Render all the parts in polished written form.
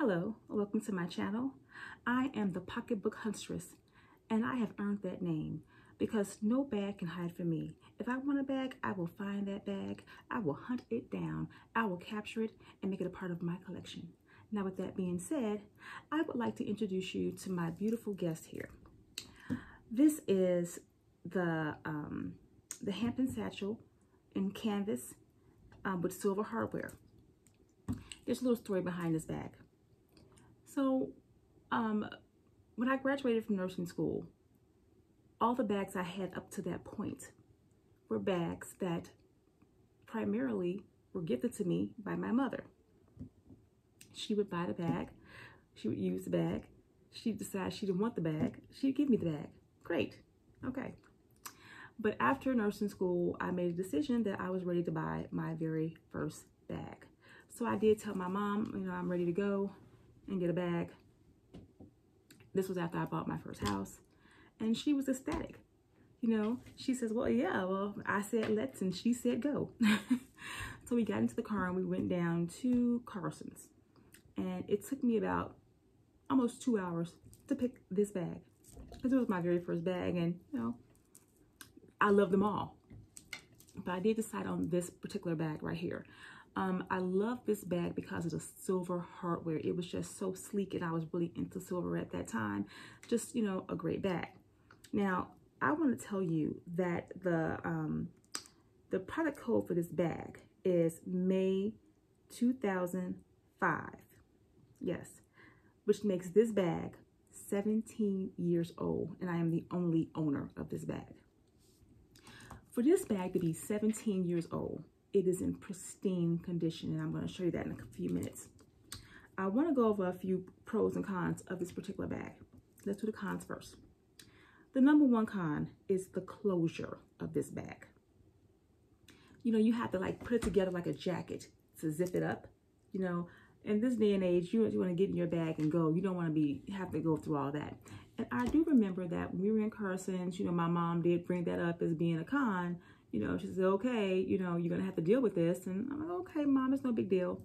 Hello, welcome to my channel. I am the pocketbook huntress, and I have earned that name because no bag can hide from me. If I want a bag, I will find that bag, I will hunt it down, I will capture it and make it a part of my collection. Now with that being said, I would like to introduce you to my beautiful guest here. This is the Hampton Satchel in canvas with silver hardware. There's a little story behind this bag. So when I graduated from nursing school, all the bags I had up to that point were bags that primarily were gifted to me by my mother. She would buy the bag, she would use the bag, she'd decide she didn't want the bag, she'd give me the bag. Great, okay. But after nursing school, I made a decision that I was ready to buy my very first bag. So I did tell my mom, you know, I'm ready to go and get a bag. This was after I bought my first house, and she was ecstatic. You know, she says, well, yeah, well, I said let's, and she said go. So we got into the car and we went down to Carson's, and it took me about almost 2 hours to pick this bag because it was my very first bag, and you know, I love them all, but I did decide on this particular bag right here. I love this bag because of the silver hardware. It was just so sleek, and I was really into silver at that time. Just, you know, a great bag. Now, I want to tell you that the product code for this bag is May 2005. Yes, which makes this bag 17 years old, and I am the only owner of this bag. For this bag to be 17 years old, it is in pristine condition, and I'm going to show you that in a few minutes. I want to go over a few pros and cons of this particular bag. Let's do the cons first. The number one con is the closure of this bag. You know, you have to like put it together like a jacket to zip it up. You know, in this day and age, you want to get in your bag and go. You don't want to have to go through all that. And I do remember that when we were in Carson's, you know, my mom did bring that up as being a con. You know, she said, okay, you know, you're going to have to deal with this. And I'm like, okay, Mom, it's no big deal.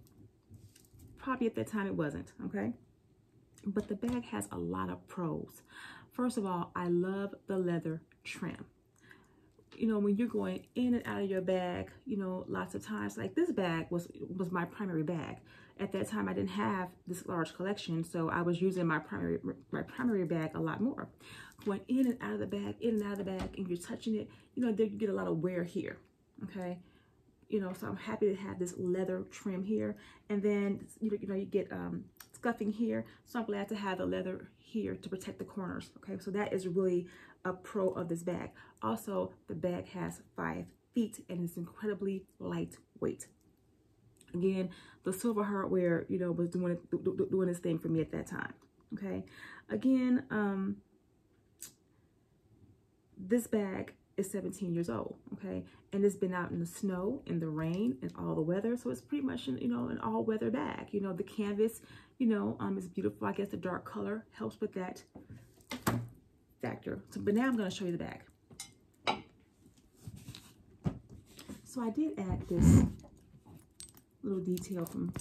Probably at that time it wasn't, okay? But the bag has a lot of pros. First of all, I love the leather trim. You know, when you're going in and out of your bag, you know, lots of times, like this bag was my primary bag. At that time, I didn't have this large collection, so I was using my primary bag a lot more. Going in and out of the bag, in and out of the bag, and you're touching it, you know, you get a lot of wear here, okay? You know, so I'm happy to have this leather trim here. And then, you know, you get scuffing here. So I'm glad to have the leather here to protect the corners, okay? So that is really a pro of this bag. Also, the bag has 5 feet and it's incredibly lightweight. Again, the silver hardware, you know, was doing its thing for me at that time, okay? Again, this bag is 17 years old, okay? And it's been out in the snow, in the rain, and all the weather. So it's pretty much, you know, an all-weather bag. You know, the canvas, you know, is beautiful. I guess the dark color helps with that factor. So, but now I'm going to show you the bag. So I did add this little detail from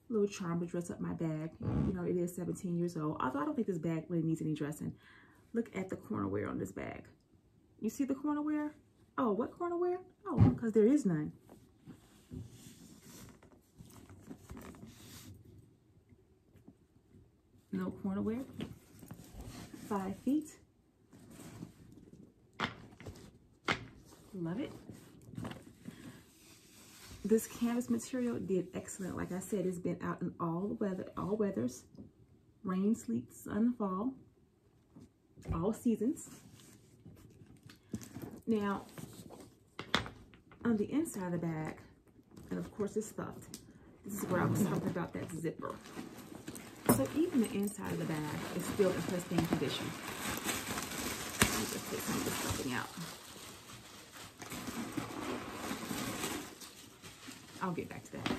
little charm to dress up my bag. You know, it is 17 years old. Although I don't think this bag really needs any dressing. Look at the corner wear on this bag. You see the corner wear? Oh, what corner wear? Oh, because there is none. No corner wear. 5 feet. Love it. This canvas material did excellent. Like I said, it's been out in all weathers, rain, sleet, sun, fall, all seasons. Now, on the inside of the bag, and of course it's stuffed. This is where I was talking about that zipper. So even the inside of the bag is still in pristine condition. Let me just take some of the stuffing out. I'll get back to that.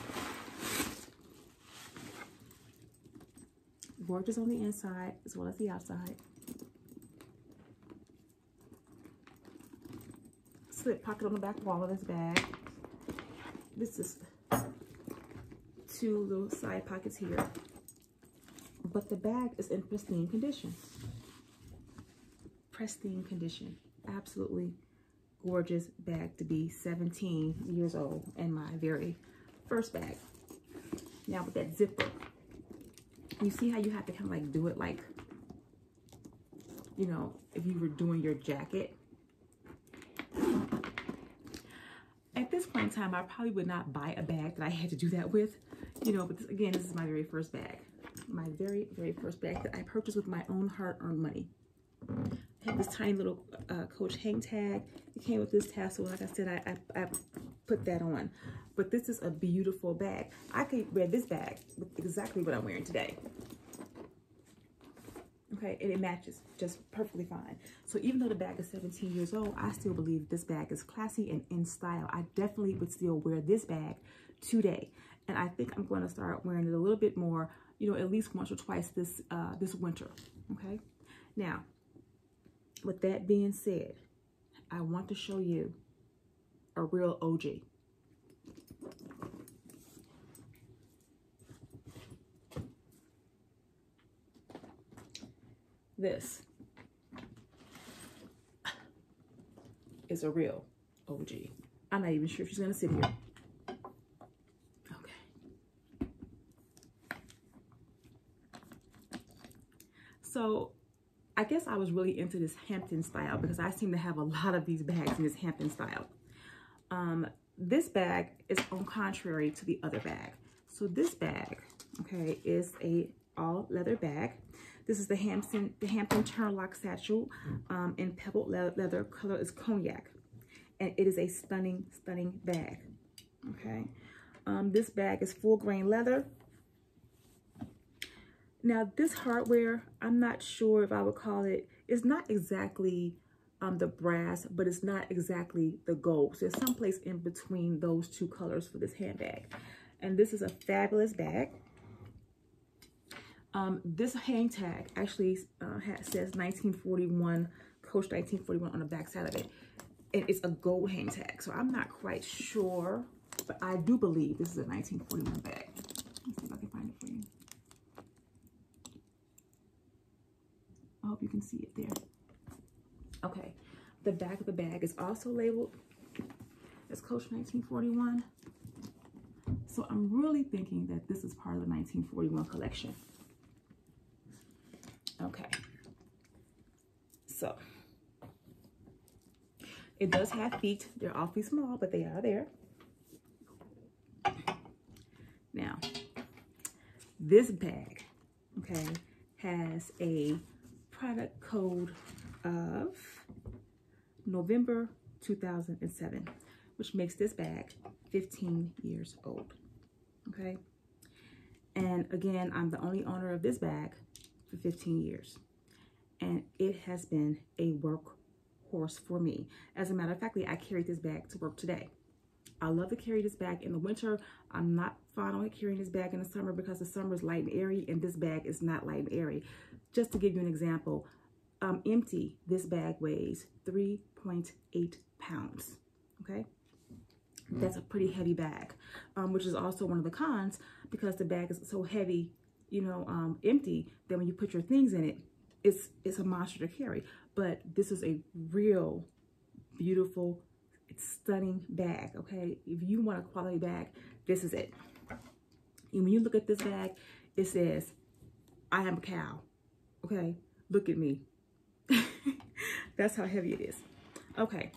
Gorgeous on the inside as well as the outside. Slip pocket on the back wall of this bag. This is 2 little side pockets here. but the bag is in pristine condition. Pristine condition. Absolutely gorgeous bag to be 17 years old, and my very first bag. Now with that zipper, you see how you have to kind of like do it like, you know, if you were doing your jacket. At this point in time, I probably would not buy a bag that I had to do that with, you know, but this, again, this is my very first bag. My very, very first bag that I purchased with my own hard-earned money. I had this tiny little Coach hang tag. It came with this tassel. Like I said, I put that on. But this is a beautiful bag. I could wear this bag with exactly what I'm wearing today. Okay, and it matches just perfectly fine. So even though the bag is 17 years old, I still believe this bag is classy and in style. I definitely would still wear this bag today. And I think I'm going to start wearing it a little bit more, you know, at least once or twice this winter. Okay, now with that being said, I want to show you a real OG. This is a real OG. I'm not even sure if she's gonna sit here. Okay. So I guess I was really into this Hampton style because I seem to have a lot of these bags in this Hampton style. This bag is on contrary to the other bag. So this bag, okay, is a all leather bag. This is the Hampton Turnlock Satchel in pebbled leather. Color is cognac. And it is a stunning, stunning bag. Okay. This bag is full grain leather. Now this hardware, I'm not sure if I would call it, it's not exactly the brass, but it's not exactly the gold. So there's someplace in between those two colors for this handbag. And this is a fabulous bag. This hang tag actually says 1941, Coach 1941 on the back side of it. And it's a gold hang tag. So I'm not quite sure, but I do believe this is a 1941 bag. Let's see if I can find it for you. I hope you can see it there. Okay, the back of the bag is also labeled as Coach 1941. So I'm really thinking that this is part of the 1941 collection. Okay, so it does have feet. They're awfully small, but they are there. Now, this bag, okay, has a product code of November 2007, which makes this bag 15 years old, okay? And again, I'm the only owner of this bag for 15 years. And it has been a workhorse for me. As a matter of fact, I carried this bag to work today. I love to carry this bag in the winter. I'm not fond on carrying this bag in the summer because the summer is light and airy, and this bag is not light and airy. Just to give you an example, empty, this bag weighs 3.8 pounds, okay? That's a pretty heavy bag, which is also one of the cons because the bag is so heavy, you know, empty, that when you put your things in it, it's a monster to carry. But this is a real beautiful, stunning bag, okay? If you want a quality bag, this is it. And when you look at this bag, it says, I am a cow, okay? Look at me. That's how heavy it is. Okay.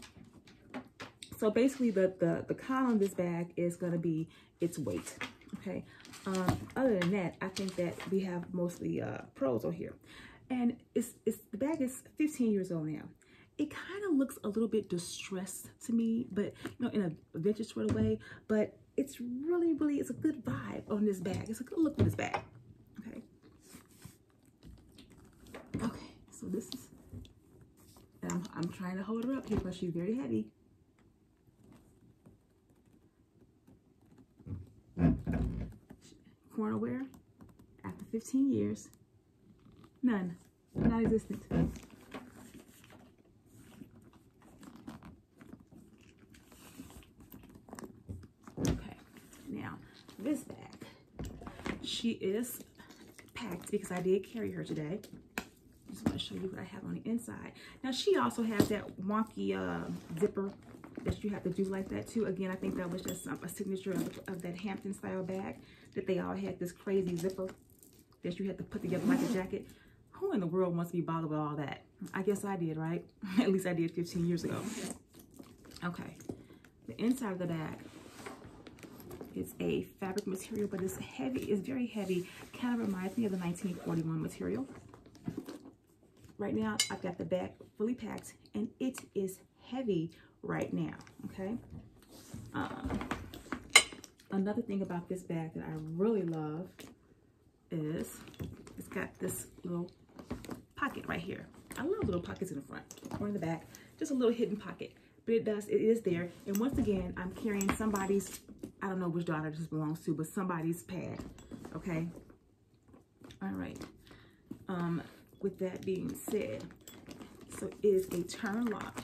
So basically the con on this bag is going to be its weight, okay? Other than that, I think that we have mostly pros on here. And the bag is 15 years old now. It kind of looks a little bit distressed to me, but you know, in a vintage sort of way, but it's really, really, it's a good vibe on this bag. It's a good look on this bag, okay? Okay, so this is, and I'm trying to hold her up here because she's very heavy. Corner wear after 15 years, none, non-existent. Okay, now this bag, she is packed because I did carry her today. Just want to show you what I have on the inside. Now, she also has that wonky zipper that you have to do like that too. Again, I think that was just a signature of that Hampton style bag, that they all had this crazy zipper that you had to put together like a jacket. Who in the world wants to be bothered with all that? I guess I did, right? At least I did 15 years ago. Okay, the inside of the bag is a fabric material, but it's heavy. It's very heavy. Kind of reminds me of the 1941 material. Right now, I've got the bag fully packed, and it is heavy right now, okay? Another thing about this bag that I really love is it's got this little pocket right here. I love little pockets in the front or in the back, just a little hidden pocket, but it is there. And once again, I'm carrying somebody's, I don't know which daughter this belongs to, but somebody's pad, okay? All right. With that being said, so it is a Turnlock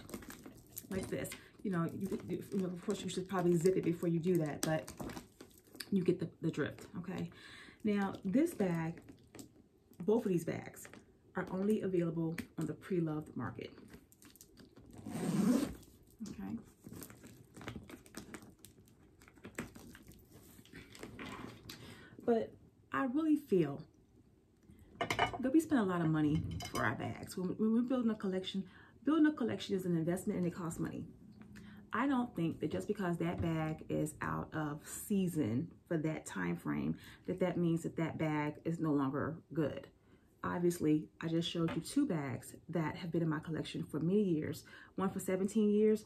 like this. You know, of course you should probably zip it before you do that, but you get the drift, okay? Now, this bag, both of these bags are only available on the pre-loved market, okay? But I really feel that we spend a lot of money for our bags. When we're building a collection is an investment and it costs money. I don't think that just because that bag is out of season for that time frame, that means that bag is no longer good. Obviously, I just showed you two bags that have been in my collection for many years. One for 17 years,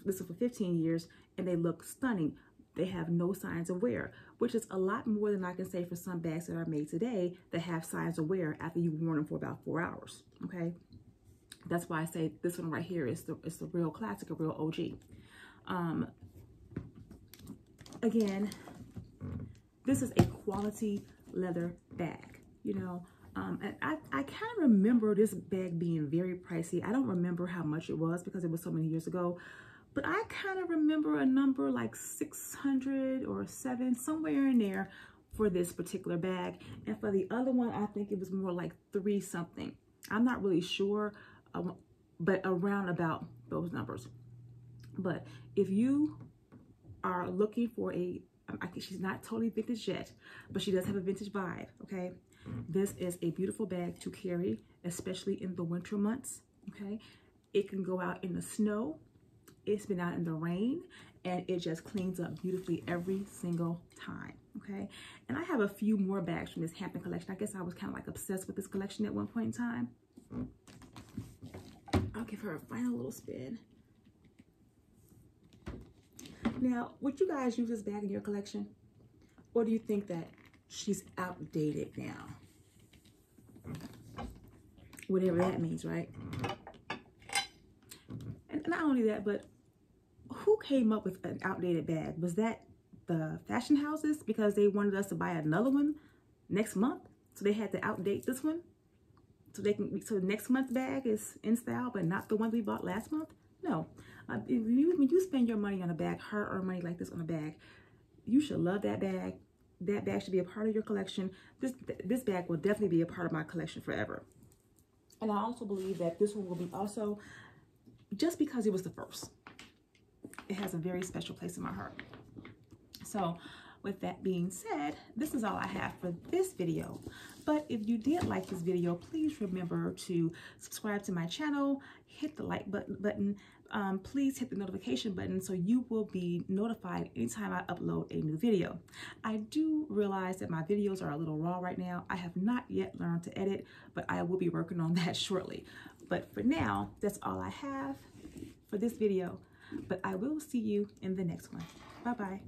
this is for 15 years, and they look stunning. They have no signs of wear, which is a lot more than I can say for some bags that are made today that have signs of wear after you've worn them for about 4 hours, okay? That's why I say this one right here is the real classic, a real OG. Again, this is a quality leather bag, you know. And I kind of remember this bag being very pricey. I don't remember how much it was because it was so many years ago. But I kind of remember a number like 600 or 7, somewhere in there for this particular bag. And for the other one, I think it was more like 3 something. I'm not really sure, but around about those numbers. But if you are looking for she's not totally vintage yet, but she does have a vintage vibe, okay? This is a beautiful bag to carry, especially in the winter months, okay? It can go out in the snow. It's been out in the rain, and it just cleans up beautifully every single time, okay? And I have a few more bags from this Hampton collection. I guess I was kind of like obsessed with this collection at one point in time. I'll give her a final little spin. Now, would you guys use this bag in your collection? Or do you think that she's outdated now? Whatever that means, right? And not only that, but who came up with an outdated bag? Was that the fashion houses because they wanted us to buy another one next month? So they had to outdate this one? So next month's bag is in style, but not the one we bought last month? No. When you spend your money on a bag, hard-earned money like this on a bag, you should love that bag. That bag should be a part of your collection. This bag will definitely be a part of my collection forever. And I also believe that this one will be also, just because it was the first, it has a very special place in my heart. So with that being said, this is all I have for this video. But if you did like this video, please remember to subscribe to my channel, hit the like button, please hit the notification button so you will be notified anytime I upload a new video. I do realize that my videos are a little raw right now. I have not yet learned to edit, but I will be working on that shortly. But for now, that's all I have for this video. But I will see you in the next one. Bye-bye.